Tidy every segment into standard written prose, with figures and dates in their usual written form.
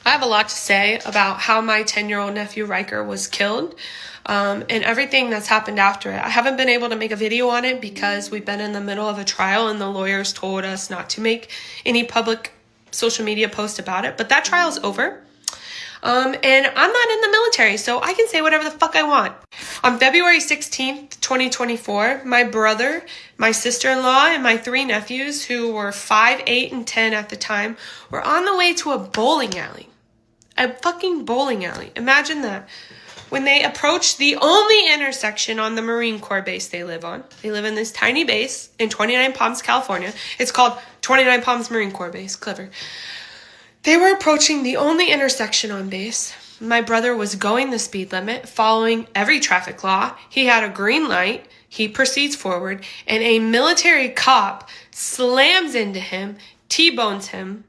I have a lot to say about how my 10-year-old nephew Ryker was killed and everything that's happened after it. I haven't been able to make a video on it because we've been in the middle of a trial and the lawyers told us not to make any public social media posts about it. But that trial's over. And I'm not in the military, so I can say whatever the fuck I want. On February 16th, 2024, my brother, my sister-in-law, and my 3 nephews, who were 5, 8, and 10 at the time, were on the way to a bowling alley. A fucking bowling alley. Imagine that. When they approached the only intersection on the Marine Corps base they live on. They live in this tiny base in 29 Palms, California. It's called 29 Palms Marine Corps Base. Clever. They were approaching the only intersection on base. My brother was going the speed limit, following every traffic law. He had a green light. He proceeds forward, and a military cop slams into him, T-bones him.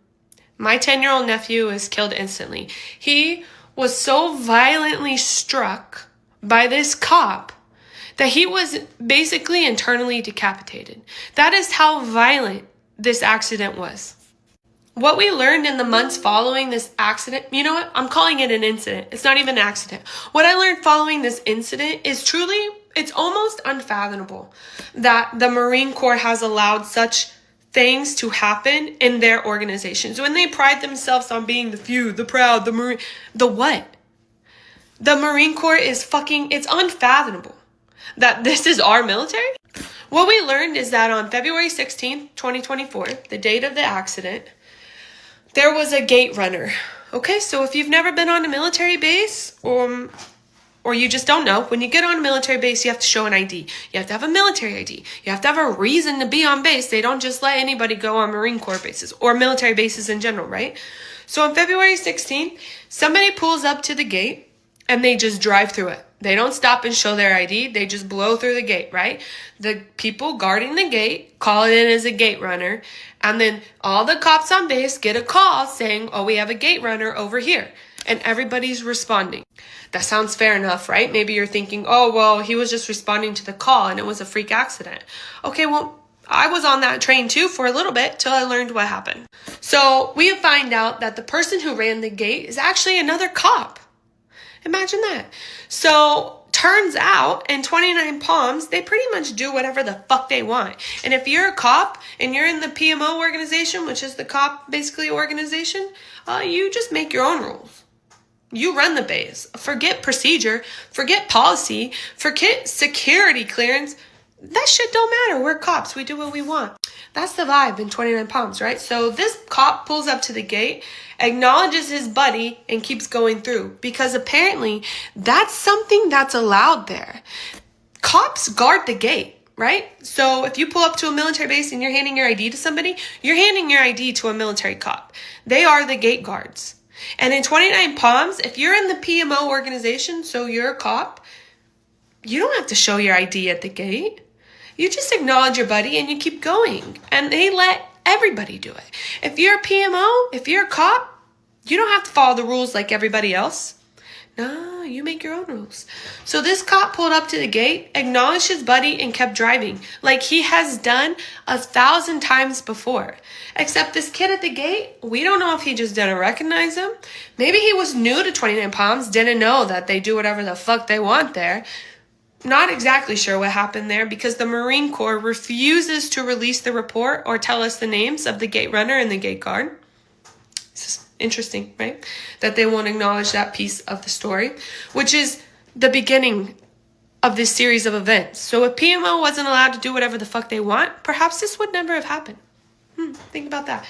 My 10-year-old nephew is killed instantly. He was so violently struck by this cop that he was basically internally decapitated. That is how violent this accident was. What we learned in the months following this accident, you know what? I'm calling it an incident. It's not even an accident. What I learned following this incident is truly, it's almost unfathomable that the Marine Corps has allowed such things to happen in their organizations. When they pride themselves on being the few, the proud, the Marine, the what? The Marine Corps is fucking, it's unfathomable that this is our military. What we learned is that on February 16th, 2024, the date of the accident, there was a gate runner. Okay, so if you've never been on a military base, or you just don't know, when you get on a military base, you have to show an ID. You have to have a military ID. You have to have a reason to be on base. They don't just let anybody go on Marine Corps bases or military bases in general, right? So on February 16th, somebody pulls up to the gate and they just drive through it. They don't stop and show their ID. They just blow through the gate, right? The people guarding the gate call it in as a gate runner. And then all the cops on base get a call saying, oh, we have a gate runner over here. And everybody's responding. That sounds fair enough, right? Maybe you're thinking, oh, well, he was just responding to the call and it was a freak accident. Okay, well, I was on that train too for a little bit till I learned what happened. So we find out that the person who ran the gate is actually another cop. Imagine that. So turns out in 29 Palms, they pretty much do whatever the fuck they want. And if you're a cop and you're in the PMO organization, which is the cop basically organization, you just make your own rules. You run the base. Forget procedure, forget policy, forget security clearance. That shit don't matter. We're cops. We do what we want. That's the vibe in 29 Palms, right? So this cop pulls up to the gate, acknowledges his buddy, and keeps going through. Because apparently, that's something that's allowed there. Cops guard the gate, right? So if you pull up to a military base and you're handing your ID to somebody, you're handing your ID to a military cop. They are the gate guards. And in 29 Palms, if you're in the PMO organization, so you're a cop, you don't have to show your ID at the gate. You just acknowledge your buddy and you keep going. And they let everybody do it. If you're a PMO, if you're a cop, you don't have to follow the rules like everybody else. No, you make your own rules. So this cop pulled up to the gate, acknowledged his buddy, and kept driving like he has done 1,000 times before. Except this kid at the gate, we don't know if he just didn't recognize him. Maybe he was new to 29 Palms, didn't know that they do whatever the fuck they want there. Not exactly sure what happened there because the Marine Corps refuses to release the report or tell us the names of the gate runner and the gate guard. It's just interesting, right? That they won't acknowledge that piece of the story, which is the beginning of this series of events. So if PMO wasn't allowed to do whatever the fuck they want, perhaps this would never have happened. Think about that.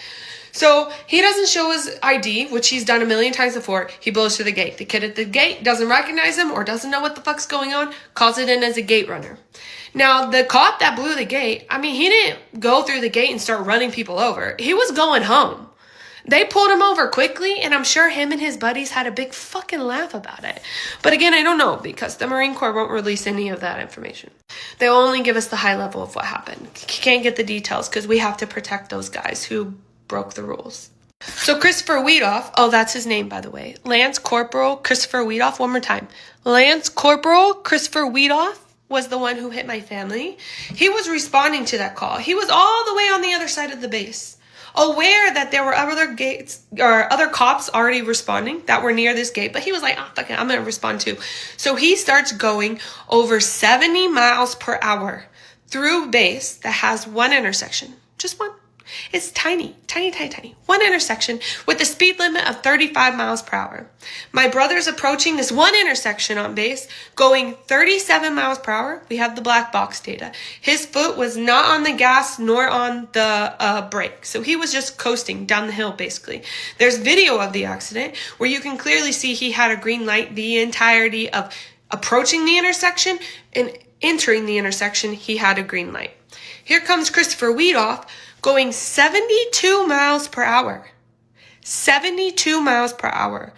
So he doesn't show his ID, which he's done a million times before. He blows through the gate. The kid at the gate doesn't recognize him or doesn't know what the fuck's going on, calls it in as a gate runner. Now, the cop that blew the gate, he didn't go through the gate and start running people over. He was going home. They pulled him over quickly, and I'm sure him and his buddies had a big fucking laugh about it. But again, I don't know because the Marine Corps won't release any of that information. They'll only give us the high level of what happened. Can't get the details because we have to protect those guys who broke the rules. So Christopher Weedoff, oh, that's his name, by the way. Lance Corporal Christopher Weedoff, one more time. Lance Corporal Christopher Weedoff was the one who hit my family. He was responding to that call. He was all the way on the other side of the base. aware that there were other gates or other cops already responding that were near this gate, but he was like, oh, fuck it, I'm going to respond too. So he starts going over 70 miles per hour through base that has one intersection, just one. It's tiny, tiny, tiny, tiny. One intersection with a speed limit of 35 miles per hour. My brother's approaching this one intersection on base, going 37 miles per hour. We have the black box data. His foot was not on the gas nor on the brake. So he was just coasting down the hill, basically. There's video of the accident where you can clearly see he had a green light the entirety of approaching the intersection and entering the intersection. He had a green light. Here comes Christopher Weedoff, going 72 miles per hour. 72 miles per hour.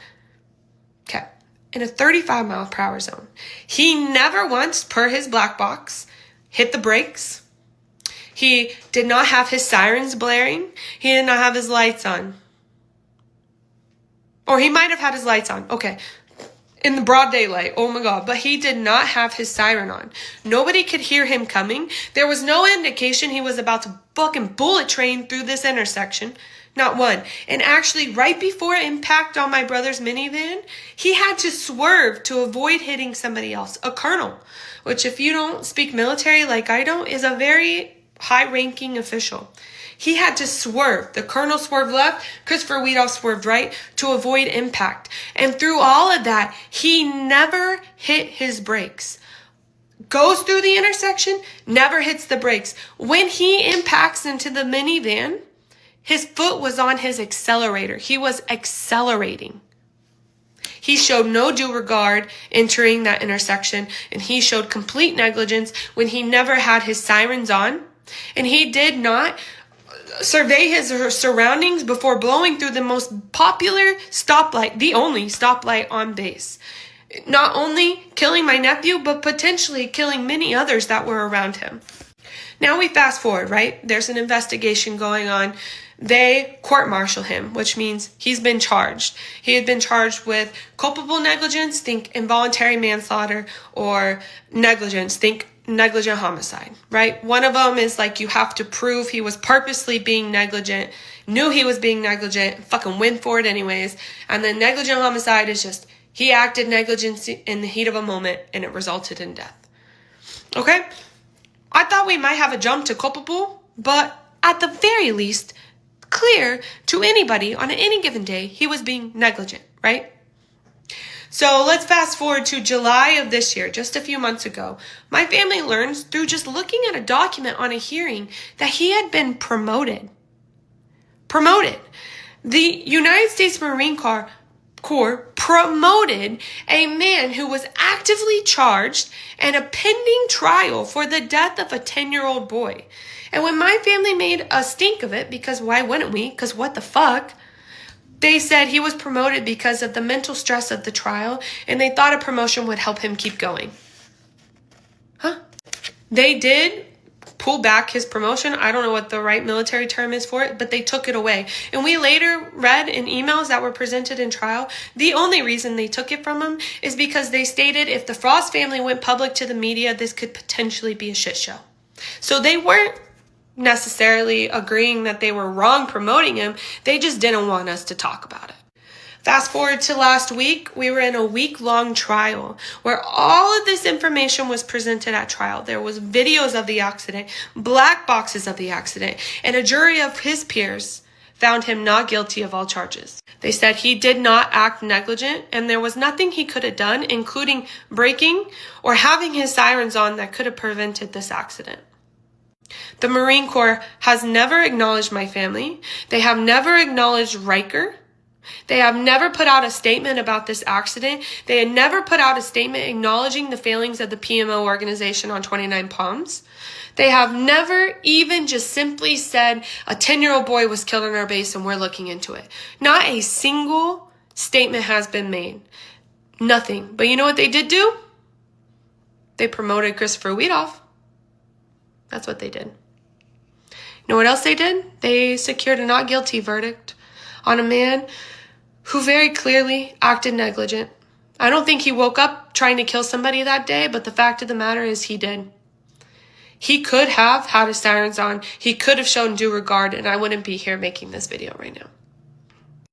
Okay. In a 35 mile per hour zone. He never once, per his black box, hit the brakes. He did not have his sirens blaring. He did not have his lights on. Or he might have had his lights on. Okay. In the broad daylight. Oh my God. But he did not have his siren on. Nobody could hear him coming. There was no indication he was about to fucking bullet train through this intersection. Not one. And actually, right before impact on my brother's minivan, he had to swerve to avoid hitting somebody else. A colonel. Which, if you don't speak military like I don't, is a very high-ranking official. He had to swerve. The colonel swerved left, Christopher Weedoff swerved right to avoid impact. And through all of that, he never hit his brakes. Goes through the intersection, never hits the brakes. When he impacts into the minivan, his foot was on his accelerator. He was accelerating. He showed no due regard entering that intersection, and he showed complete negligence when he never had his sirens on, and he did not survey his surroundings before blowing through the most popular stoplight, the only stoplight on base. Not only killing my nephew, but potentially killing many others that were around him. Now we fast forward, right? There's an investigation going on. They court-martial him, which means he's been charged. He had been charged with culpable negligence, think involuntary manslaughter, or negligence, think negligent homicide, right? One of them is like you have to prove he was purposely being negligent, knew he was being negligent, fucking went for it anyways. And then negligent homicide is just he acted negligence in the heat of a moment and it resulted in death. Okay? I thought we might have a jump to culpable, but at the very least, clear to anybody on any given day he was being negligent, right? So let's fast forward to July of this year, just a few months ago. My family learns through just looking at a document on a hearing that he had been promoted. Promoted. The United States Marine Corps promoted a man who was actively charged and a pending trial for the death of a 10-year-old boy. And when my family made a stink of it, because why wouldn't we? Because what the fuck? They said he was promoted because of the mental stress of the trial, and they thought a promotion would help him keep going. Huh? They did pull back his promotion. I don't know what the right military term is for it, but they took it away. And we later read in emails that were presented in trial, the only reason they took it from him is because they stated if the Frost family went public to the media, this could potentially be a shit show. So they weren't necessarily agreeing that they were wrong promoting him. They just didn't want us to talk about it. Fast forward to last week, we were in a week-long trial where all of this information was presented at trial. There was videos of the accident, black boxes of the accident, and a jury of his peers found him not guilty of all charges. They said he did not act negligent, and there was nothing he could have done, including braking or having his sirens on, that could have prevented this accident. The Marine Corps has never acknowledged my family. They have never acknowledged Ryker. They have never put out a statement about this accident. They had never put out a statement acknowledging the failings of the PMO organization on 29 Palms. They have never even just simply said a 10-year-old boy was killed on our base and we're looking into it. Not a single statement has been made. Nothing. But you know what they did do? They promoted Christopher Weedoff. That's what they did. You know what else they did? They secured a not guilty verdict on a man who very clearly acted negligent. I don't think he woke up trying to kill somebody that day, but the fact of the matter is he did. He could have had his sirens on. He could have shown due regard, and I wouldn't be here making this video right now.